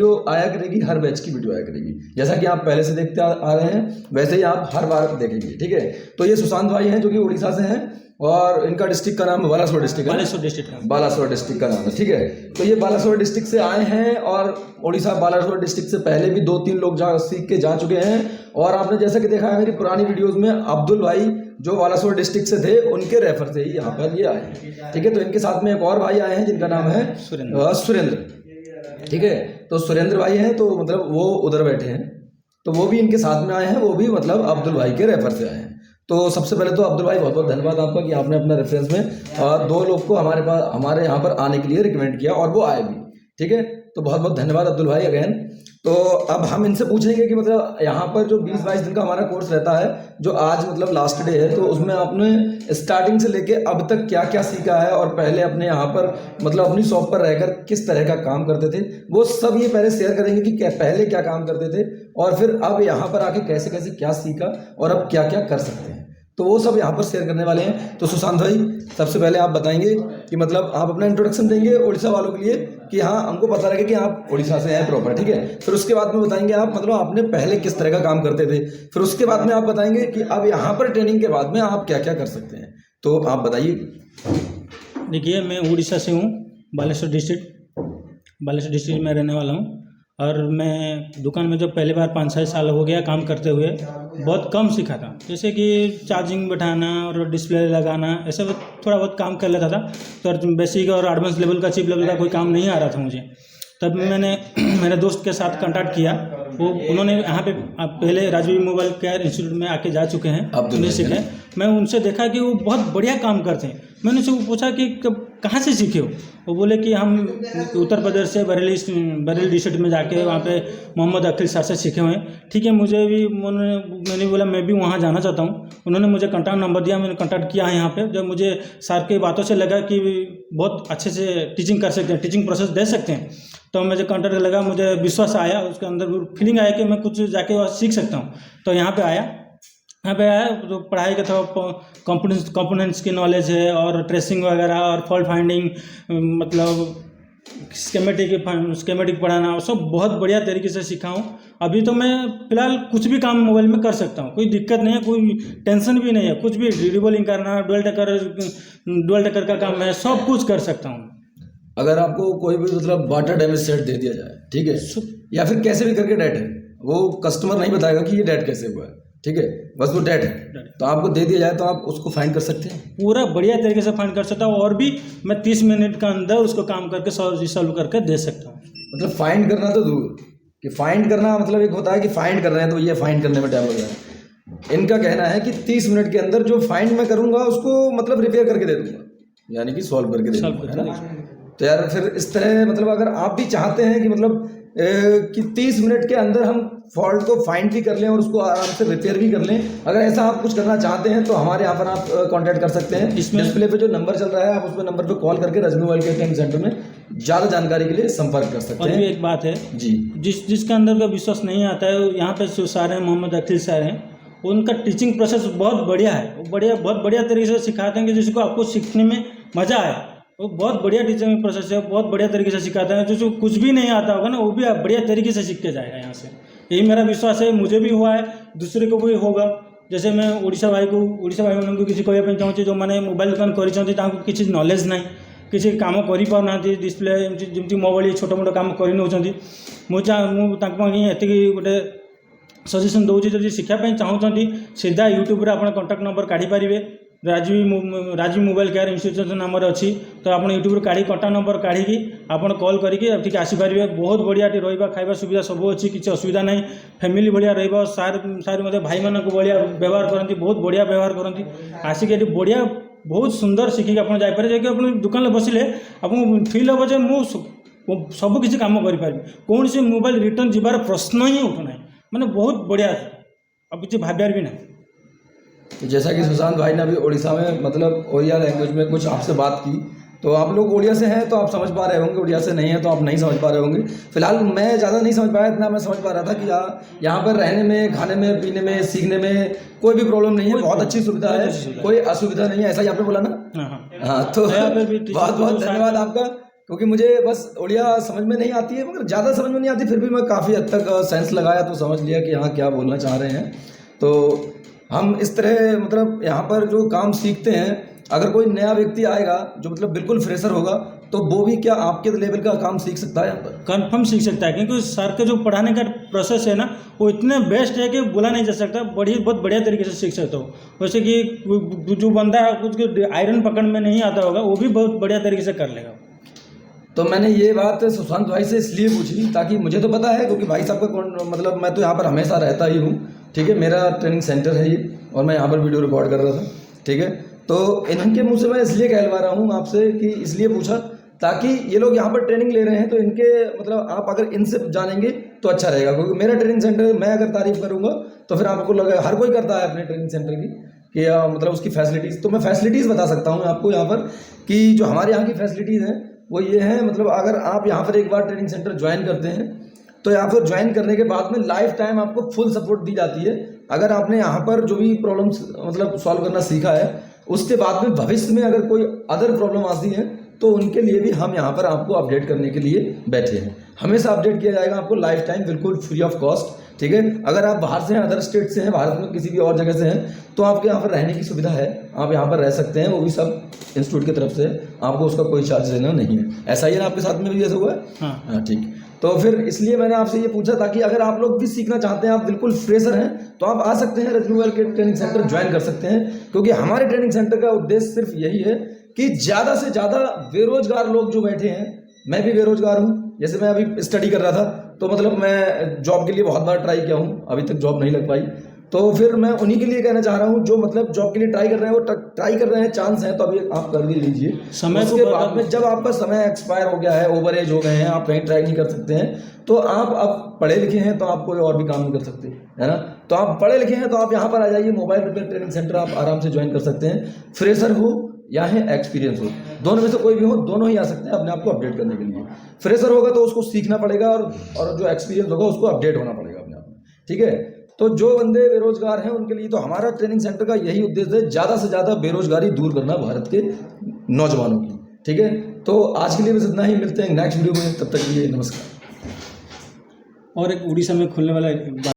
Video आया करेगी, हर batch की वीडियो आया करेगी। जैसा कि आप पहले से देखते आ रहे हैं वैसे ही आप हर बार देखेंगे, ठीक है। तो ये सुशांत भाई हैं जो कि उड़ीसा से हैं और इनका डिस्ट्रिक्ट का नाम बालासोर डिस्ट्रिक्ट है। बालासोर डिस्ट्रिक्ट का नाम है, ठीक है। तो ये बालासोर डिस्ट्रिक्ट से आए हैं और उड़ीसा बालासोर डिस्ट्रिक्ट से पहले भी 2-3 लोग सीख के जा चुके हैं। और आपने जैसा कि देखा है मेरी पुरानी वीडियोस में, अब्दुल भाई जो बालासोर डिस्ट्रिक्ट से थे उनके रेफर से ही यहाँ पर ये आए हैं, ठीक है। तो इनके साथ में एक और भाई आए हैं जिनका नाम है सुरेंद्र, ठीक है। तो सुरेंद्र भाई हैं, तो मतलब वो उधर बैठे हैं, तो वो भी इनके साथ में आए हैं, वो भी मतलब अब्दुल भाई के रेफर से आए हैं। तो सबसे पहले तो अब्दुल भाई बहुत बहुत धन्यवाद आपका कि आपने अपना रेफरेंस में 2 लोग को हमारे यहाँ पर आने के लिए रिकमेंड किया और वो आए भी, ठीक है। तो बहुत बहुत धन्यवाद अब्दुल भाई अगेन। तो अब हम इनसे पूछेंगे कि मतलब यहाँ पर जो 20-22 दिन का हमारा कोर्स रहता है, जो आज मतलब लास्ट डे है, तो उसमें आपने स्टार्टिंग से लेके अब तक क्या क्या सीखा है और पहले अपने यहाँ पर मतलब अपनी शॉप पर रहकर किस तरह का काम करते थे, वो सब ये पहले शेयर करेंगे कि पहले क्या काम करते थे और फिर अब यहाँ पर आके कैसे कैसे क्या सीखा और अब क्या क्या कर सकते हैं, तो वो सब यहाँ पर शेयर करने वाले हैं। तो सुशांत भाई सबसे पहले आप बताएंगे कि मतलब आप अपना इंट्रोडक्शन देंगे उड़ीसा वालों के लिए कि हाँ हमको पता लगे कि आप उड़ीसा से हैं प्रॉपर, ठीक है। फिर उसके बाद में बताएंगे आप मतलब आपने पहले किस तरह का काम करते थे, फिर उसके बाद में आप बताएंगे कि अब यहाँ पर ट्रेनिंग के बाद में आप क्या क्या कर सकते हैं। तो आप बताइए। देखिए, मैं उड़ीसा से हूँ, बालेश्वर डिस्ट्रिक्ट में रहने वाला हूँ। और मैं दुकान में जब पहली बार 5-6 साल हो गया काम करते हुए, बहुत कम सीखा था। जैसे कि चार्जिंग बैठाना और डिस्प्ले लगाना, ऐसे थोड़ा बहुत काम कर लेता था। तो बेसिक और एडवांस लेवल का, चिप लेवल का कोई काम नहीं आ रहा था मुझे। तब मैंने मेरे दोस्त के साथ कांटेक्ट किया, उन्होंने यहाँ पे पहले राजवीर मोबाइल केयर इंस्टीट्यूट में आके जा चुके हैं, उन्हें सीखे। मैं उनसे देखा कि वो बहुत बढ़िया काम करते हैं। मैंने उनसे पूछा कि कहाँ से सीखे हो, वो बोले कि हम उत्तर प्रदेश से बरेली डिस्ट्रिक्ट में जाके वहाँ पे मोहम्मद अखिल सर से सीखे हुए हैं। ठीक है, मैंने बोला मैं भी वहाँ जाना चाहता हूँ। उन्होंने मुझे कॉन्टैक्ट नंबर दिया, मैंने कॉन्टैक्ट किया है यहाँ पे। जब मुझे सर की बातों से लगा कि बहुत अच्छे से टीचिंग कर सकते हैं, टीचिंग प्रोसेस दे सकते हैं, तो मुझे कॉन्टैक्ट लगा, मुझे विश्वास आया, उसके अंदर फीलिंग आया कि मैं कुछ जाके वहाँ सीख सकता हूँ। तो यहाँ पे आया तो पढ़ाई का थोड़ा कंपोनेंट्स की नॉलेज है और ट्रेसिंग वगैरह और फॉल्ट फाइंडिंग, मतलब स्केमेटिक पढ़ाना, वो सब बहुत बढ़िया तरीके से सीखा हूँ। अभी तो मैं फिलहाल कुछ भी काम मोबाइल में कर सकता हूँ, कोई दिक्कत नहीं है, कोई टेंशन भी नहीं है। कुछ भी रीबोलिंग करना, डुअल टकर का काम है, सब कुछ कर सकता हूँ। अगर आपको कोई भी मतलब वाटर डैमेज सेट दे दिया जाए, ठीक है, या फिर कैसे भी करके डेट है, वो कस्टमर नहीं बताएगा कि ये डेट कैसे हुआ है, ठीक है, बस वो डेट है, तो आपको दे दिया जाए तो आप उसको फाइंड कर सकते हैं, पूरा बढ़िया तरीके से फाइंड कर सकता हूँ। और भी मैं 30 मिनट का अंदर उसको काम करके सॉल्व करके दे सकता हूँ। मतलब फाइंड करना तो दूर कि फाइंड करना मतलब एक होता है कि फाइंड कर रहे हैं तो ये फाइंड करने में टाइम लग जाए। इनका कहना है कि 30 मिनट के अंदर जो फाइंड मैं करूँगा उसको मतलब रिपेयर करके दे दूँगा, यानी कि सॉल्व करके दे दूँगा, है ना। तो यार फिर इस तरह मतलब अगर आप भी चाहते हैं कि मतलब कि 30 मिनट के अंदर हम फॉल्ट को फाइंड भी कर लें और उसको आराम से रिपेयर भी कर लें, अगर ऐसा आप कुछ करना चाहते हैं तो हमारे यहाँ पर आप कांटेक्ट कर सकते हैं। डिस्प्ले पे जो नंबर चल रहा है, आप उस नंबर पे कॉल करके Razvi mobile care training centre में ज़्यादा जानकारी के लिए संपर्क कर सकते हैं। और भी एक बात है जी, जिसके अंदर का विश्वास नहीं आता है, यहाँ पे जो सर हैं मोहम्मद अखिल सर हैं, उनका टीचिंग प्रोसेस बहुत बढ़िया है, बहुत बढ़िया तरीके से सिखाते हैं कि जिसको आपको सीखने में मज़ा आए। वो बहुत बढ़िया टीचिंग प्रोसेस है, बहुत बढ़िया तरीके से सिखाते हैं। जो कुछ भी नहीं आता होगा ना, वो भी बढ़िया तरीके से सीख के जाएगा यहाँ से। यही मेरा विश्वास है, मुझे भी हुआ है, दूसरे को भी होगा। जैसे मैं ओडिशा भाई को किसी कहना चाहूँगी जो मैंने मोबाइल दुकान कर किसी नॉलेज नहीं, किसी काम करना, डिस्प्ले जमी मोबाइल छोट मोट कम कर गोटे सजेसन दूसरी जब शिखापी चाहूँगी सीधा यूट्यूब रे आप कॉन्टैक्ट नंबर काढ़ी पारे, राजवी मोबाइल केयर इंस्टीट्यूट नाम अच्छी, तो आप यूट्यूब काढ़ी कॉन्टैक्ट नंबर काढ़ी आपड़ कॉल करके आसीपारे। बहुत बढ़िया रहा खाଇବା सुविधा सब अच्छी, किसी असुविधा नहीं, फैमिली भाया रहा। सार मत भाई मान भाया व्यवहार करती, बहुत बढ़िया व्यवहार करती। आसिक ये बढ़िया बहुत सुंदर शिखिक आप जापर जैसे आप दुकान में बसिले आपको फिल हम जो मुझे सब किसी काम करें, कौन सी मोबाइल रिटर्न जीवार प्रश्न ही उठुना, मैंने बहुत बढ़िया अब किसी भाबार भी ना। तो जैसा कि सुशांत भाई ने अभी उड़ीसा में मतलब ओडिया लैंग्वेज में कुछ आपसे बात की, तो आप लोग ओडिया से हैं तो आप समझ पा रहे होंगे, ओडिया से नहीं है तो आप नहीं समझ पा रहे होंगे। फिलहाल मैं ज़्यादा नहीं समझ पाया, इतना मैं समझ पा रहा था कि यहाँ पर रहने में, खाने में, पीने में, सीखने में कोई भी प्रॉब्लम नहीं है, बहुत अच्छी सुविधा है, कोई असुविधा नहीं है, ऐसा ही आपने बोला ना। हाँ, तो बहुत बहुत धन्यवाद आपका। क्योंकि मुझे बस उड़िया समझ में नहीं आती है, मगर ज़्यादा समझ में नहीं आती, फिर भी मैं काफ़ी हद तक सेंस लगाया तो समझ लिया कि हाँ क्या बोलना चाह रहे हैं। तो हम इस तरह मतलब यहाँ पर जो काम सीखते हैं, अगर कोई नया व्यक्ति आएगा जो मतलब बिल्कुल फ्रेशर होगा, तो वो भी क्या आपके लेवल का काम सीख सकता है यहाँ पर? कन्फर्म सीख सकता है, क्योंकि सर के जो पढ़ाने का प्रोसेस है ना, वो इतने बेस्ट है कि बोला नहीं जा सकता। बहुत बढ़िया तरीके से सीख सकते हो। वैसे कि जो बंदा कुछ आयरन पकड़ में नहीं आता होगा, वो भी बहुत बढ़िया तरीके से कर लेगा। तो मैंने ये बात सुशांत भाई से इसलिए पूछी ताकि मुझे तो पता है, क्योंकि भाई साहब का मतलब मैं तो यहाँ पर हमेशा रहता ही हूँ, ठीक है, मेरा ट्रेनिंग सेंटर है ये, और मैं यहाँ पर वीडियो रिकॉर्ड कर रहा था, ठीक है। तो इनके मुंह से मैं इसलिए कहलवा रहा हूँ आपसे कि इसलिए पूछा ताकि ये लोग यहाँ पर ट्रेनिंग ले रहे हैं तो इनके मतलब आप अगर इनसे जानेंगे तो अच्छा रहेगा, क्योंकि मेरा ट्रेनिंग सेंटर मैं अगर तारीफ करूँगा तो फिर आपको लगेगा, हर कोई करता है अपने ट्रेनिंग सेंटर की कि मतलब उसकी फैसिलिटीज़। तो मैं फैसिलिटीज़ बता सकता हूँ आपको यहाँ पर कि जो हमारे यहाँ की फैसिलिटीज़ हैं वो ये हैं, मतलब अगर आप यहाँ पर एक बार ट्रेनिंग सेंटर ज्वाइन करते हैं तो यहाँ पर ज्वाइन करने के बाद में लाइफ टाइम आपको फुल सपोर्ट दी जाती है। अगर आपने यहाँ पर जो भी प्रॉब्लम्स मतलब सॉल्व करना सीखा है, उसके बाद में भविष्य में अगर कोई अदर प्रॉब्लम आती है तो उनके लिए भी हम यहाँ पर आपको अपडेट करने के लिए बैठे हैं। हमेशा अपडेट किया जाएगा आपको लाइफ टाइम, बिल्कुल फ्री ऑफ कॉस्ट, ठीक है। अगर आप बाहर से हैं, अदर स्टेट से हैं, भारत में किसी भी और जगह से हैं, तो आपके यहाँ पर रहने की सुविधा है, आप यहाँ पर रह सकते हैं, वो भी सब इंस्टीट्यूट की तरफ से, आपको उसका कोई चार्ज देना नहीं है। ऐसा ही है ना, आपके साथ में भी ऐसा हुआ है? हाँ ठीक। तो फिर इसलिए मैंने आपसे ये पूछा ताकि अगर आप लोग भी सीखना चाहते हैं, आप बिल्कुल फ्रेशर हैं, तो आप आ सकते हैं रजनूवेल के ट्रेनिंग सेंटर ज्वाइन कर सकते हैं, क्योंकि हमारे ट्रेनिंग सेंटर का उद्देश्य सिर्फ यही है कि ज़्यादा से ज़्यादा बेरोजगार लोग जो बैठे हैं, मैं भी बेरोजगार हूँ, जैसे मैं अभी स्टडी कर रहा था तो मतलब मैं जॉब के लिए बहुत बार ट्राई किया हूँ, अभी तक जॉब नहीं लग पाई। तो फिर मैं उन्हीं के लिए कहना चाह रहा हूँ जो मतलब जॉब के लिए ट्राई कर रहे हैं, वो ट्राई कर रहे हैं, चांस है तो अभी आप कर भी लीजिए। समय के बाद में जब आपका समय एक्सपायर हो गया है, ओवर एज हो गए हैं, आप कहीं ट्राई नहीं कर सकते हैं, तो आप अब पढ़े लिखे हैं तो आप कोई और भी काम नहीं कर सकते, है ना। तो आप पढ़े लिखे हैं तो आप यहाँ पर आ जाइए, मोबाइल रिपेयर ट्रेनिंग सेंटर आप आराम से ज्वाइन कर सकते हैं। फ्रेशर हो या है एक्सपीरियंस हो, दोनों में से कोई भी हो, दोनों ही आ सकते हैं अपने आप को अपडेट करने के लिए। फ्रेशर होगा तो उसको सीखना पड़ेगा और जो एक्सपीरियंस होगा उसको अपडेट होना पड़ेगा अपने आप में, ठीक है। तो जो बंदे बेरोजगार हैं उनके लिए तो हमारा ट्रेनिंग सेंटर का यही उद्देश्य है, ज़्यादा से ज़्यादा बेरोजगारी दूर करना भारत के नौजवानों की, ठीक है। तो आज के लिए बस इतना ही, मिलते हैं नेक्स्ट वीडियो में, तब तक के लिए नमस्कार। और एक उड़ीसा में खुलने वाला